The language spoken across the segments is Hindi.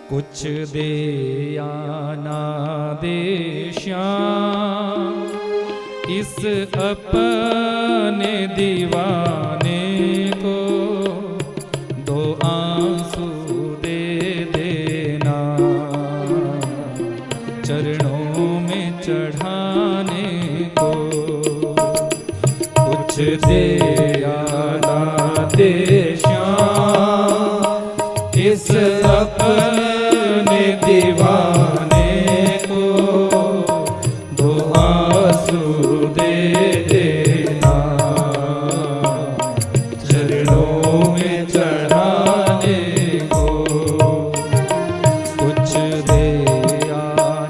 कुछ दे या ना दे श्याम इस अपने दीवाने को दो आंसू दे देना चरणों में चढ़ाने को। कुछ दे या ना दे श्याम इस अपने दीवाने को दो आंसू दे देना चरणों में चढ़ाने को। कुछ दे या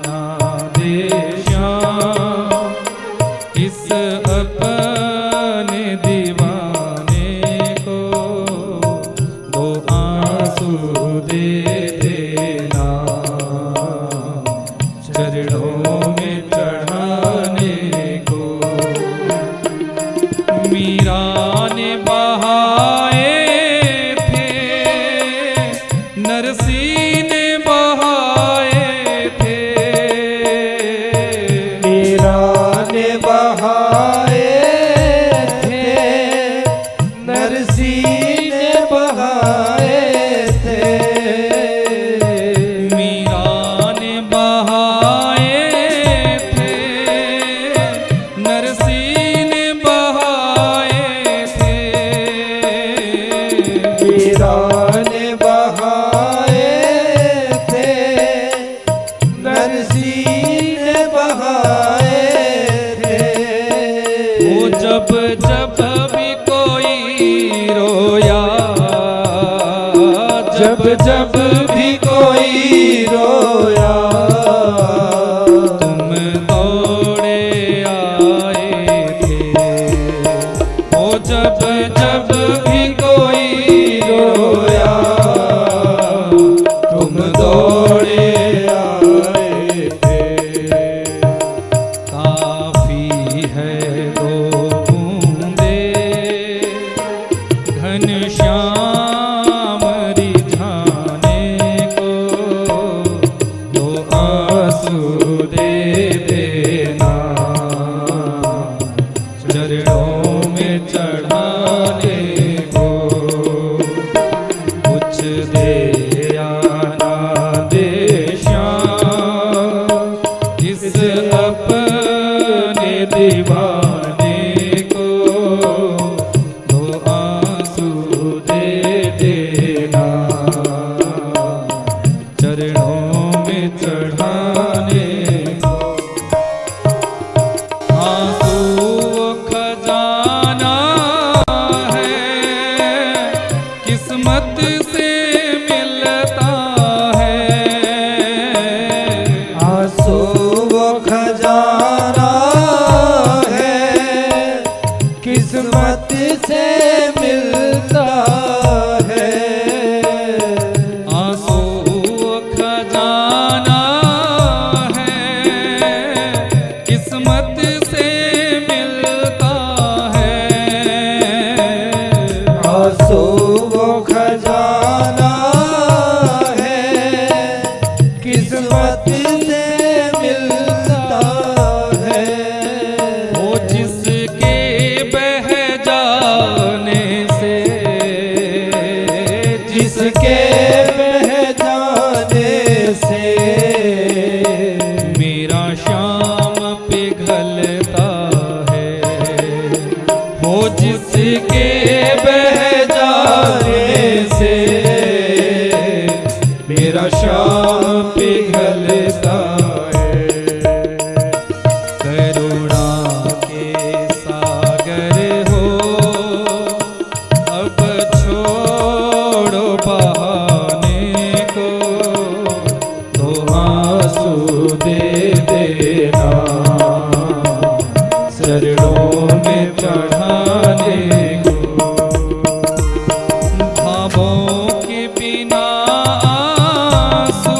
ना दे श्याम इस अपने दीवाने को दो आंसू दे देना चरणों में चढ़ाने को। मीरा ने बहाए थे नरसी ने बहाए थे। मीरा ने बहाए थे नरसी ने बहाए थे। मीरा ने बहाए थे नरसी ने बहाए थे। मीरा ने बहाए थे नरसी ने बहाए थे। वो जब जब भी कोई रोया जब जब भी कोई रोया तुम दौड़े आए थे। वो जब जब भी कोई रोया तुम दौड़े आए थे। काफी है दो बूंदे घनश्याम रिझाने को दो आंसू दे देना चरणों में चढ़ाने को। कुछ दे या ना दे श्याम इस अपने दीवाने को दो आंसू दे देना चरणों में चढ़ाने को। आंसू वो खजाना है किस्मत से मिलता है। आंसू वो खजाना है किस्मत से मिलता है। आंसू वो खजाना है किस्मत से मिलता है। आंसू वो खजाना है किस्मत से मिलता है। वो जिसके बह जाने से जिसके बह जाने से मेरा श्याम पिघलता है। वो जिसके बह जाने से मेरा श्याम पिघलता है। करुणा के सागर हो अब छोड़ो बहाने को दो आंसू दे देना चरणों में चढ़ाने को। भावों के बिना आंसू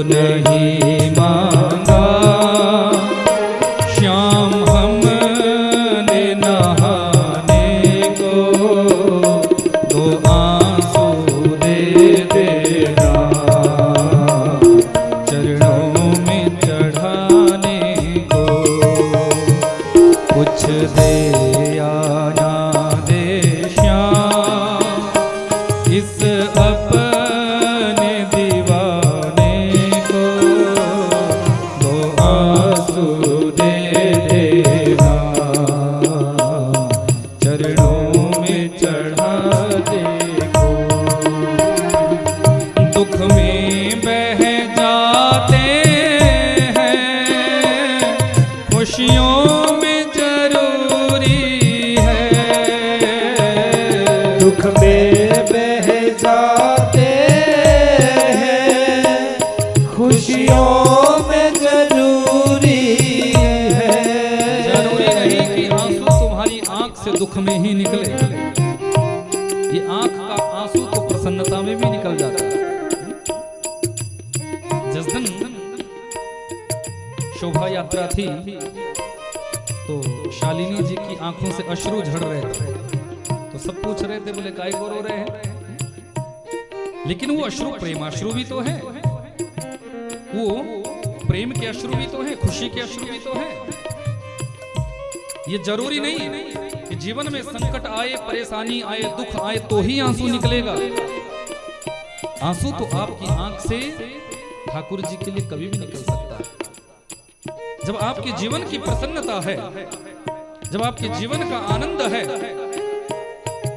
नहीं मांगा श्याम हमने नहाने को, दो आंसू दे देना चरणों में चढ़ाने को। कुछ दे या ना दे श्याम इस अपने दीवाने को, दो आंसू दे देना चरणों में चढ़ा दे को। दुख में बह जाते हैं खुशियों में जरूरी है, दुख में बह जाते हैं खुशियों में जरूरी है। जरूरी नहीं कि आंसू तुम्हारी आंख से दुख में ही निकले, ये आंख का आंसू तो प्रसन्नता में भी निकल जाता है। जिस दिन शोभा यात्रा थी तो शालिनी जी की आंखों से अश्रु झड़ रहे थे, तो सब पूछ रहे थे बोले काय को रो रहे हैं, लेकिन वो अश्रु प्रेमाश्रु भी तो है, वो प्रेम के अश्रु भी तो है, खुशी के अश्रु भी तो है। ये जरूरी नहीं कि जीवन में संकट आए, परेशानी आए, दुख आए तो ही आंसू निकलेगा। आंसू तो आपकी आंख से ठाकुर जी के लिए कभी भी निकल सकता है। जब आपके जीवन की प्रसन्नता है, जब आपके जीवन का आनंद है,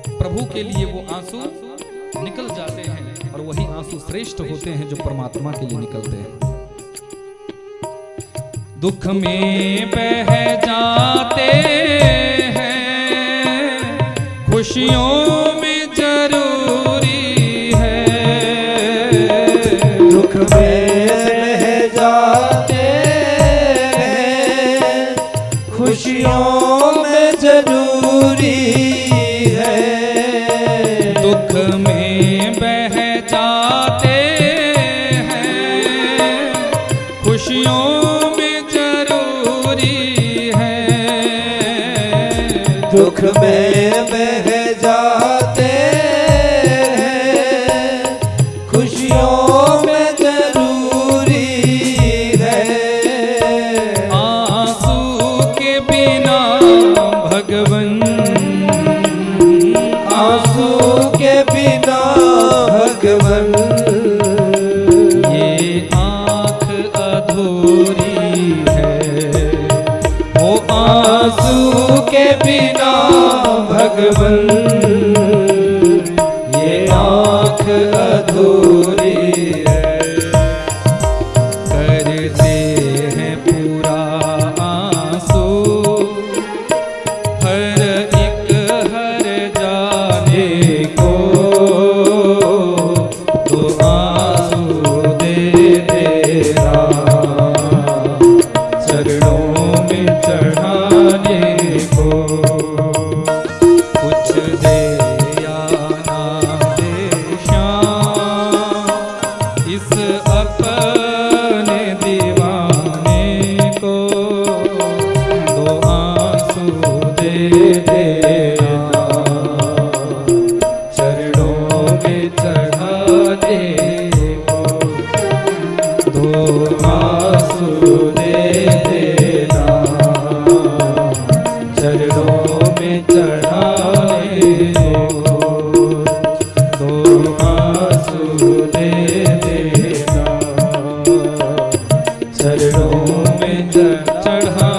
प्रभु के लिए वो आंसू निकल जाते हैं, और वही आंसू श्रेष्ठ होते हैं जो परमात्मा के लिए निकलते हैं। दुख में बह जाते हैं खुशियों में जरूरी है, दुख में बह जाते हैं खुशियों में जरूरी है। दुख में बह जाते हैं खुशियों में जरूरी है, दुख में बह जाते हैं खुशियों में जरूरी है। आंसू के बिना भगवन, आंसू के बिना भगवन ये आँख अधूरी है, वो आंसू के बिना भगवन ये आँख अधूरी है। करते हैं पूरा आंसू हर एक हर जाने को, तो आंसू दे देना चरणों में चढ़ाने को। कुछ दे या ना दे श्याम इस अपने दीवाने को, दो आंसू दे देना चरणों में चढ़ाने को, दो आंसू दे देना चरणों में चढ़ाने को, दो आंसू दे देना चरणों में चढ़ा